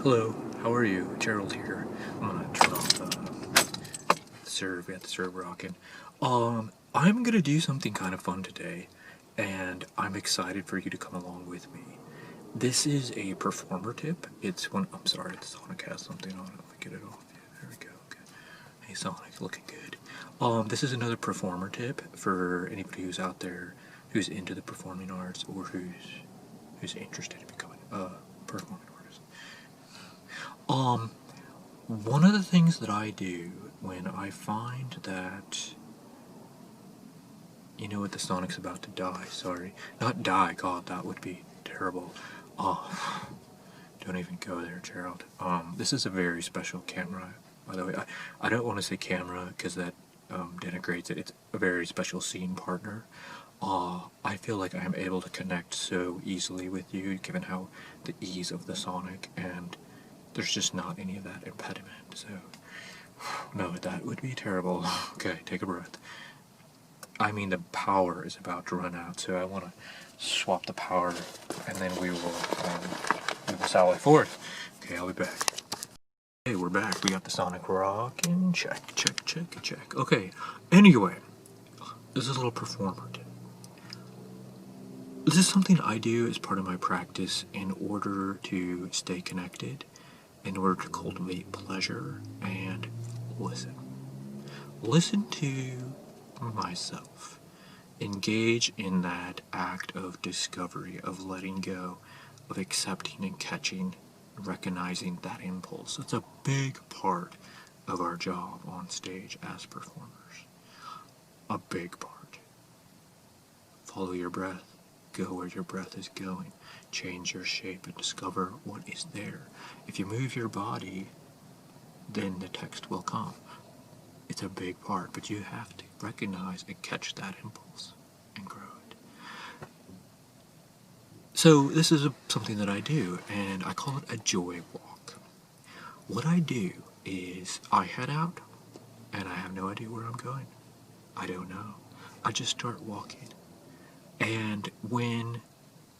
Hello, how are you? Gerald here. I'm gonna turn off the serve. We got the serve rocking. I'm gonna do something kind of fun today, and I'm excited for you to come along with me. This is a performer tip. It's one. I'm sorry, the Sonic has something on it. Let me get it off. Yeah, there we go. Okay. Hey, Sonic, looking good. This is another performer tip for anybody who's out there who's into the performing arts or who's interested in becoming a performing artist. Um, One of the things that I do when I find that, you know what, the Sonic's about to die, sorry. Not die, God, that would be terrible. Oh, don't even go there, Gerald. This is a very special camera, by the way. I don't want to say camera because that denigrates it. It's a very special scene partner. I feel like I am able to connect so easily with you, given how the ease of the Sonic, and there's just not any of that impediment, so no, that would be terrible. Okay, take a breath. I mean, the power is about to run out, so I want to swap the power, and then we will sally forth. Okay, I'll be back. Hey, we're back. We got the Sonic rockin'. Check, check, check, check. Okay, anyway, this is a little performer tip. This is something I do as part of my practice in order to stay connected, in order to cultivate pleasure, and listen. Listen to myself. Engage in that act of discovery, of letting go, of accepting and catching, recognizing that impulse. It's a big part of our job on stage as performers. A big part. Follow your breath. Go where your breath is going. Change your shape and discover what is there. If you move your body, then the text will come. It's a big part, but you have to recognize and catch that impulse and grow it. So this is something that I do, and I call it a joy walk. What I do is I head out, and I have no idea where I'm going. I don't know. I just start walking. And when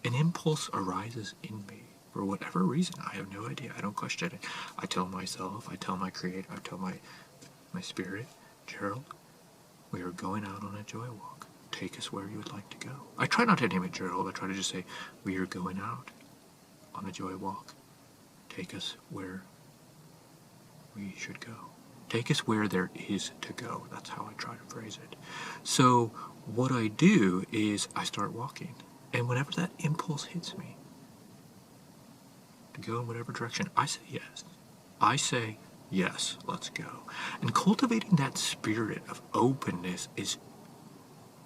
an impulse arises in me, for whatever reason, I have no idea. I don't question it. I tell myself, I tell my creator, I tell my spirit, Gerald, we are going out on a joy walk. Take us where you would like to go. I try not to name it Gerald. I try to just say, we are going out on a joy walk. Take us where we should go. Take us where there is to go. That's how I try to phrase it. So what I do is I start walking. And whenever that impulse hits me to go in whatever direction, I say yes. I say, yes, let's go. And cultivating that spirit of openness is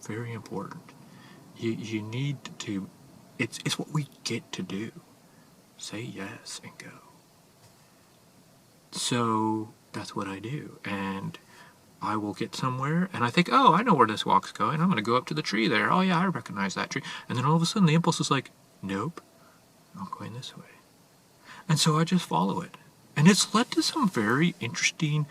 very important. You need to, it's what we get to do. Say yes and go. So that's what I do. And I will get somewhere and I think, oh, I know where this walk's going. I'm going to go up to the tree there. Oh yeah, I recognize that tree. And then all of a sudden the impulse is like, nope, I'm going this way. And so I just follow it. And it's led to some very interesting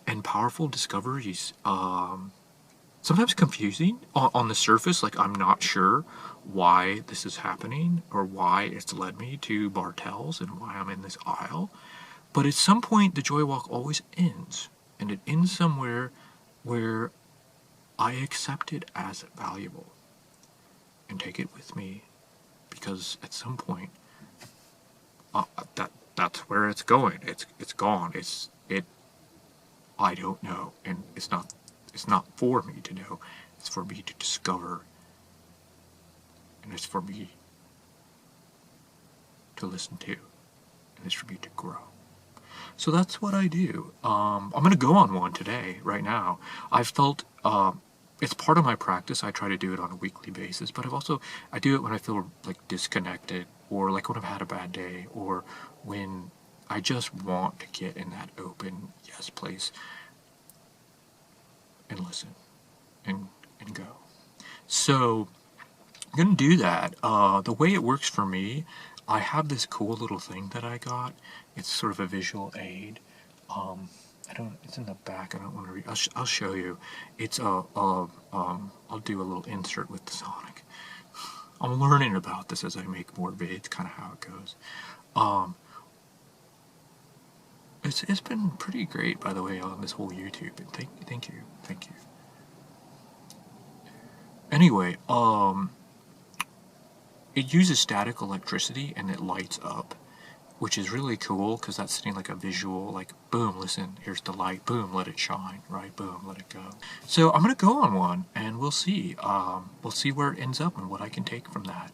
and powerful discoveries. Sometimes confusing on the surface, like I'm not sure why this is happening or why it's led me to Bartell's and why I'm in this aisle. But at some point, the joy walk always ends, and it ends somewhere where I accept it as valuable and take it with me, because at some point, that's where it's going. It's gone. I don't know, and it's not for me to know. It's for me to discover, and it's for me to listen to, and it's for me to grow. So that's what I do. I'm going to go on one today, right now. I've felt it's part of my practice. I try to do it on a weekly basis, but I do it when I feel like disconnected, or like when I've had a bad day, or when I just want to get in that open yes place and listen and go. So I'm going to do that. The way it works for me, I have this cool little thing that I got. It's sort of a visual aid. It's in the back. I don't want to read. I'll show you. It's I'll do a little insert with the Sonic. I'm learning about this as I make more vids, kind of how it goes. It's been pretty great, by the way, on this whole YouTube. Thank you. Anyway, it uses static electricity and it lights up, which is really cool because that's sitting like a visual, like, boom, listen, here's the light, boom, let it shine, right, boom, let it go. So I'm gonna go on one and we'll see where it ends up and what I can take from that.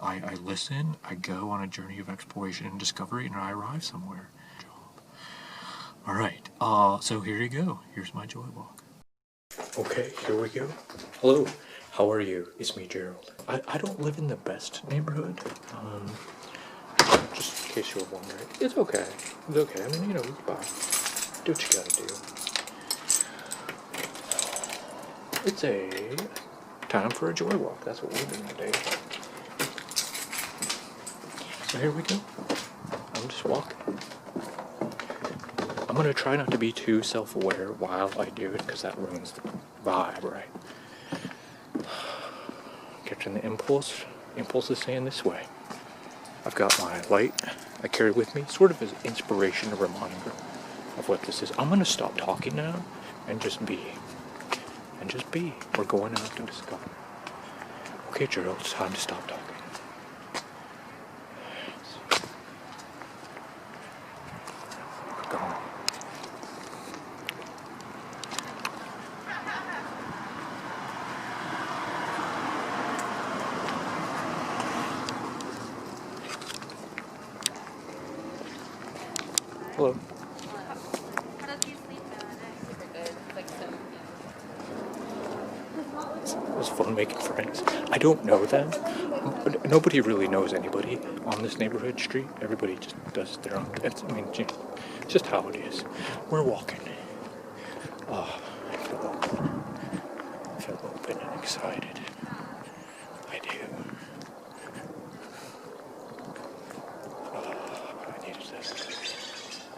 I listen, I go on a journey of exploration and discovery, and I arrive somewhere. Alright, so here you go. Here's my joy walk. Okay, here we go. Hello, how are you? It's me, Gerald. I don't live in the best neighborhood. Just in case you were wondering. It's okay. It's okay. I mean, you know, you buy. Do what you gotta do. It's a time for a joy walk. That's what we're doing today. So here we go. I'm just walking. I'm gonna try not to be too self-aware while I do it, because that ruins the vibe, right? Catching the impulse. Impulse is saying this way. I've got my light I carry with me, sort of as inspiration, a reminder of what this is. I'm gonna stop talking now and just be. And just be. We're going out to discover. Okay, Gerald, it's time to stop talking. Go on. Hello. How does he sleep now? Super good. Like so. It was fun making friends. I don't know them. Nobody really knows anybody on this neighborhood street. Everybody just does their own. It's just how it is. We're walking. Oh, I feel open and excited. I do. Oh, I needed this.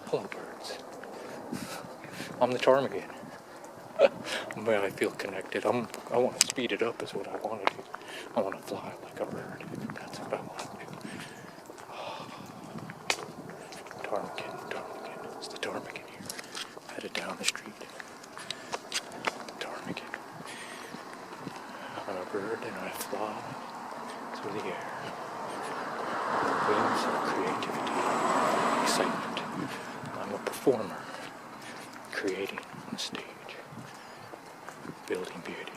Hello, birds. I'm the ptarmigan. Man, I feel connected. I want to speed it up is what I want to do. I want to fly like a bird. That's what I want to do. Oh. Ptarmigan. It's the ptarmigan here. Headed down the street. Ptarmigan. I'm a bird and I fly through the air. Wings of creativity, excitement. I'm a performer, creating on the stage. Building beauty.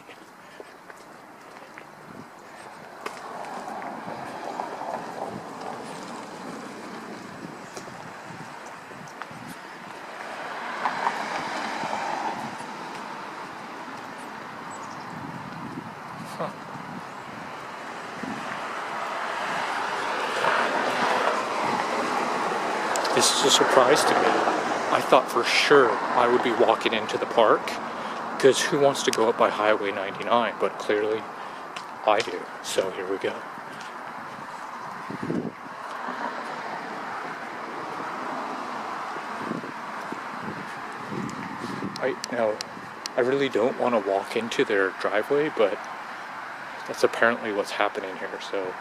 Huh. This is a surprise to me. I thought for sure I would be walking into the park, because who wants to go up by Highway 99? But clearly, I do. So here we go. I really don't want to walk into their driveway, but that's apparently what's happening here. So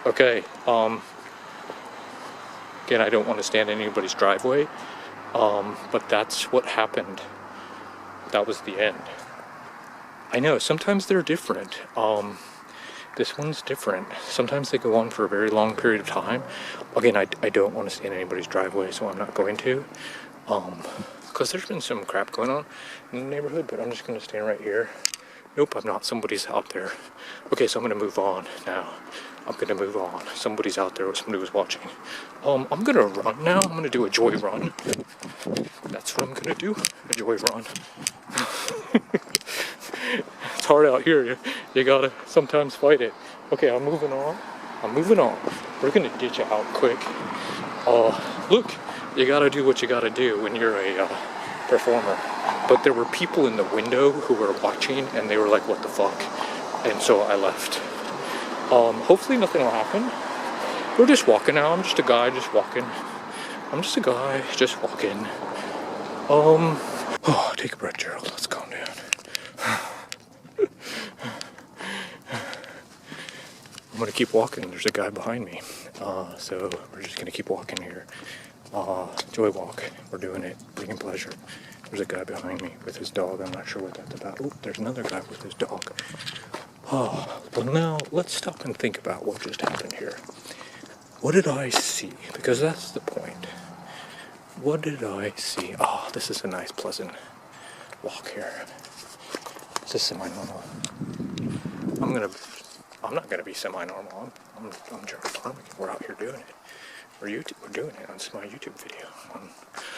okay. Again, I don't want to stand in anybody's driveway, but that's what happened. That was the end. I know, sometimes they're different. This one's different. Sometimes they go on for a very long period of time. Again, I don't want to stand in anybody's driveway, so I'm not going to. Because there's been some crap going on in the neighborhood, but I'm just going to stand right here. Nope, I'm not. Somebody's out there. Okay, so I'm going to move on now. I'm going to move on. Somebody's out there. Somebody was watching. I'm going to run now. I'm going to do a joy run. That's what I'm going to do. A joy run. It's hard out here. You got to sometimes fight it. Okay, I'm moving on. We're going to ditch out quick. Look, you got to do what you got to do when you're a performer. But there were people in the window who were watching, and they were like, what the fuck? And so I left. Hopefully nothing will happen. We're just walking now. I'm just a guy just walking. Oh, take a breath, Gerald. Let's calm down. I'm gonna keep walking. There's a guy behind me. So we're just gonna keep walking here. Joy walk. We're doing it. Bringing pleasure. There's a guy behind me with his dog. I'm not sure what that's about. Oh, there's another guy with his dog. Oh, well now let's stop and think about what just happened here. What did I see? Because that's the point. What did I see? Oh, this is a nice, pleasant walk here. This is semi-normal. I'm not gonna be semi-normal. I'm Gerald. We're out here doing it. We're doing it on my YouTube video.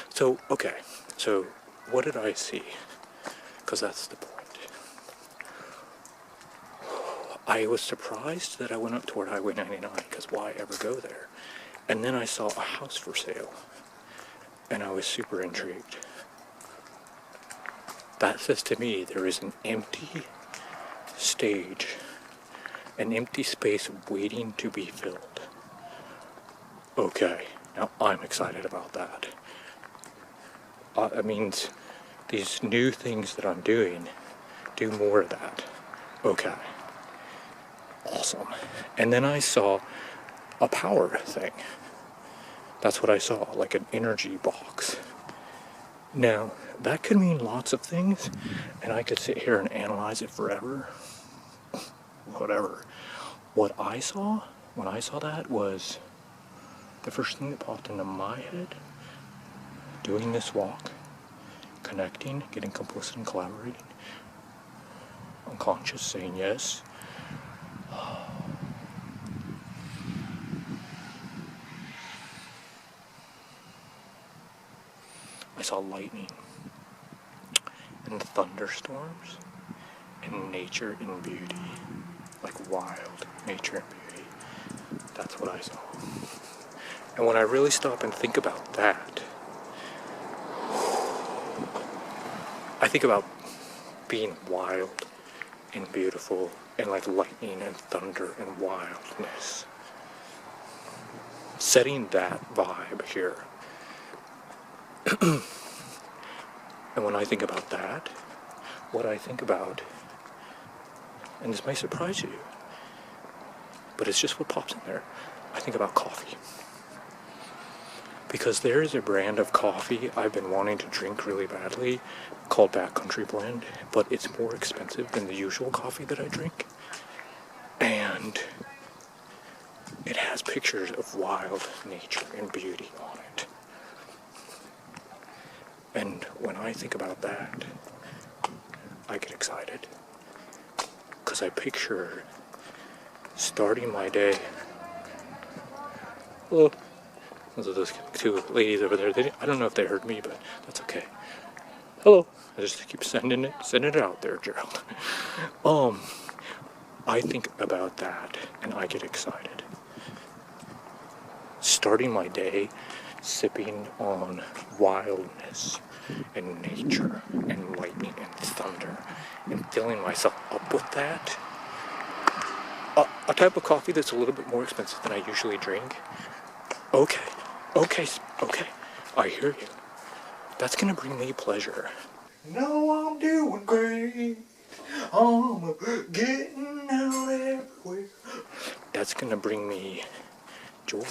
So what did I see? Because that's the point. I was surprised that I went up toward Highway 99, because why ever go there? And then I saw a house for sale, and I was super intrigued. That says to me there is an empty stage, an empty space waiting to be filled. Okay, now I'm excited about that. It means these new things that I'm doing, do more of that. Okay. Awesome. And then I saw a power thing. That's what I saw, like an energy box. Now, that could mean lots of things, and I could sit here and analyze it forever. Whatever. What I saw when I saw that was the first thing that popped into my head, doing this walk, connecting, getting complicit and collaborating, unconscious, saying yes. I saw lightning and thunderstorms and nature and beauty, like wild nature and beauty. That's what I saw. And when I really stop and think about that, I think about being wild and beautiful and like lightning and thunder and wildness. Setting that vibe here. And when I think about that, what I think about, and this may surprise you, but it's just what pops in there, I think about coffee. Because there is a brand of coffee I've been wanting to drink really badly called Backcountry Blend, but it's more expensive than the usual coffee that I drink. And it has pictures of wild nature and beauty on it. And when I think about that, I get excited. Because I picture starting my day. Hello. Those are those two ladies over there. I don't know if they heard me, but that's okay. Hello. I just keep sending it out there, Gerald. I think about that and I get excited. Starting my day sipping on wildness and nature and lightning and thunder and filling myself up with that. A type of coffee that's a little bit more expensive than I usually drink. Okay. I hear you. That's gonna bring me pleasure. No, I'm doing great. I'm getting out everywhere. That's gonna bring me joy.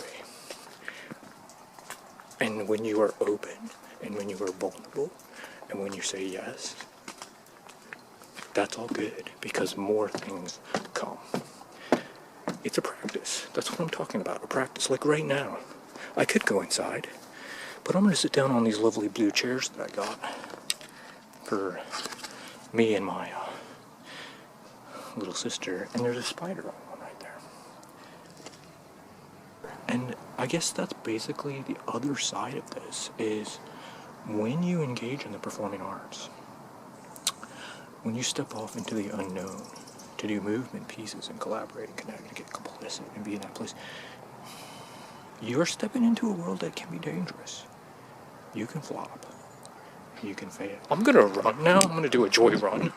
And when you are open, and when you are vulnerable, and when you say yes, that's all good, because more things come. It's a practice. That's what I'm talking about, a practice. Like right now, I could go inside, but I'm going to sit down on these lovely blue chairs that I got for me and my little sister, and there's a spider on one right there. And I guess that's basically the other side of this, is when you engage in the performing arts, when you step off into the unknown to do movement pieces and collaborate and connect and get complicit and be in that place, you're stepping into a world that can be dangerous. You can flop. You can fail. I'm gonna run now. I'm gonna do a joy run.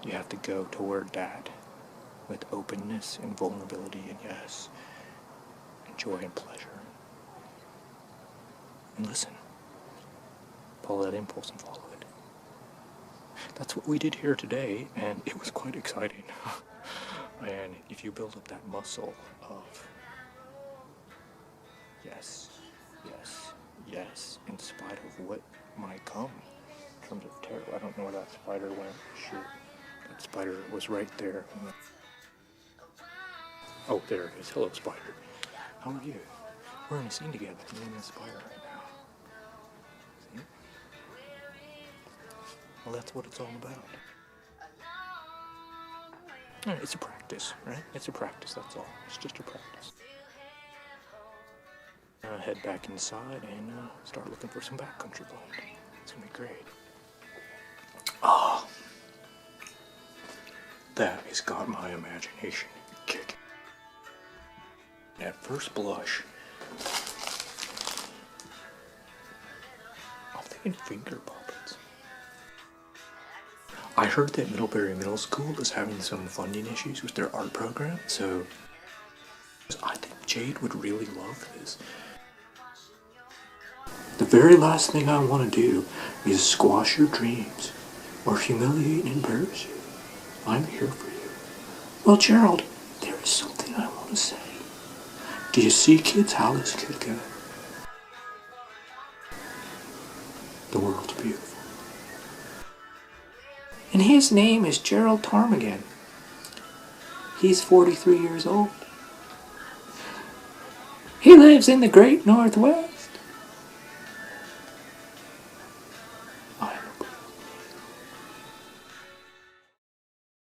You have to go toward that with openness and vulnerability and yes, and joy and pleasure. And listen. Follow that impulse and follow it. That's what we did here today, and it was quite exciting. And if you build up that muscle of yes, yes, yes, in spite of what might come in terms of terror. I don't know where that spider went. Shoot. That spider was right there. Oh, there it is. Hello, spider. How are you? We're in a scene together. Me and the spider right now. See? Well, that's what it's all about. It's a practice, right? It's a practice, that's all. It's just a practice. Head back inside and start looking for some backcountry blind. It's gonna be great. Oh, that has got my imagination kicking. At first blush, I'm thinking finger puppets. I heard that Middlebury Middle School is having some funding issues with their art program, so I think Jade would really love this. The very last thing I want to do is squash your dreams or humiliate and embarrass you. I'm here for you. Well, Gerald, there is something I want to say. Do you see, kids, how this could go? The world's beautiful. And his name is Gerald Ptarmigan. He's 43 years old. He lives in the Great Northwest.